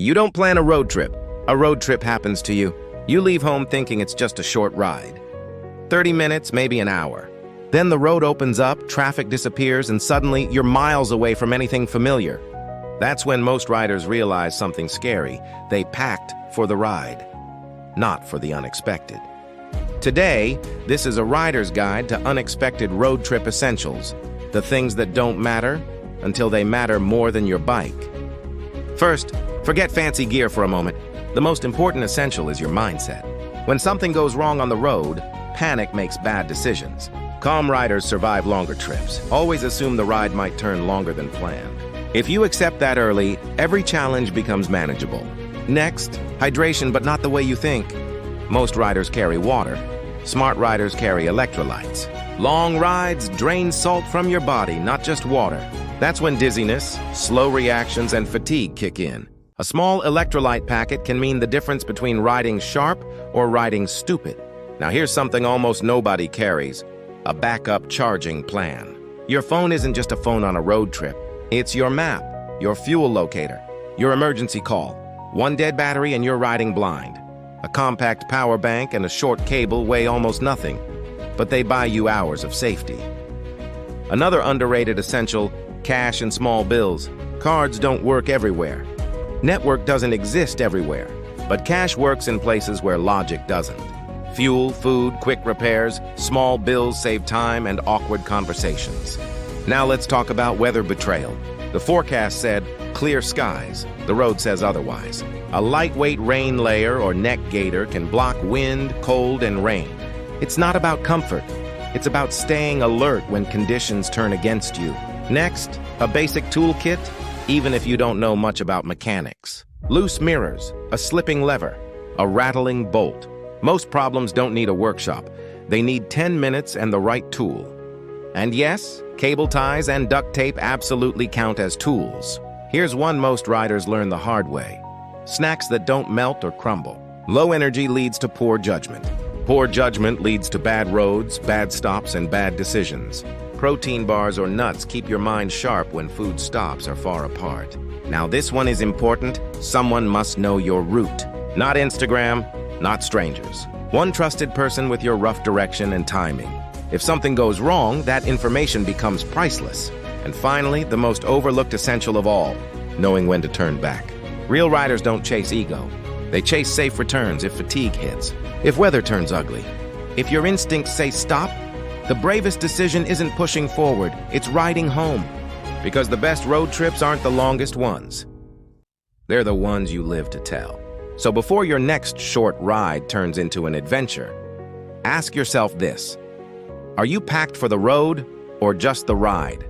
You don't plan a road trip happens to you. You leave home thinking it's just a short ride. 30 minutes, maybe an hour. Then the road opens up, traffic disappears, and suddenly you're miles away from anything familiar. That's when most riders realize something scary. They packed for the ride, not for the unexpected. Today, this is a rider's guide to unexpected road trip essentials, the things that don't matter until they matter more than your bike. First, forget fancy gear for a moment. The most important essential is your mindset. When something goes wrong on the road, panic makes bad decisions. Calm riders survive longer trips. Always assume the ride might turn longer than planned. If you accept that early, every challenge becomes manageable. Next, hydration, but not the way you think. Most riders carry water. Smart riders carry electrolytes. Long rides drain salt from your body, not just water. That's when dizziness, slow reactions, and fatigue kick in. A small electrolyte packet can mean the difference between riding sharp or riding stupid. Now here's something almost nobody carries: a backup charging plan. Your phone isn't just a phone on a road trip. It's your map, your fuel locator, your emergency call. One dead battery and you're riding blind. A compact power bank and a short cable weigh almost nothing, but they buy you hours of safety. Another underrated essential: cash and small bills. Cards don't work everywhere. Network doesn't exist everywhere, but cash works in places where logic doesn't. Fuel, food, quick repairs, small bills save time and awkward conversations. Now let's talk about weather betrayal. The forecast said clear skies. The road says otherwise. A lightweight rain layer or neck gaiter can block wind, cold, and rain. It's not about comfort. It's about staying alert when conditions turn against you. Next, a basic toolkit, even if you don't know much about mechanics. Loose mirrors, a slipping lever, a rattling bolt. Most problems don't need a workshop. They need 10 minutes and the right tool. And yes, cable ties and duct tape absolutely count as tools. Here's one most riders learn the hard way: snacks that don't melt or crumble. Low energy leads to poor judgment. Poor judgment leads to bad roads, bad stops, and bad decisions. Protein bars or nuts keep your mind sharp when food stops are far apart. Now this one is important. Someone must know your route. Not Instagram, not strangers. One trusted person with your rough direction and timing. If something goes wrong, that information becomes priceless. And finally, the most overlooked essential of all: knowing when to turn back. Real riders don't chase ego. They chase safe returns if fatigue hits, if weather turns ugly. If your instincts say stop, the bravest decision isn't pushing forward, it's riding home. Because the best road trips aren't the longest ones. They're the ones you live to tell. So before your next short ride turns into an adventure, ask yourself this: are you packed for the road or just the ride?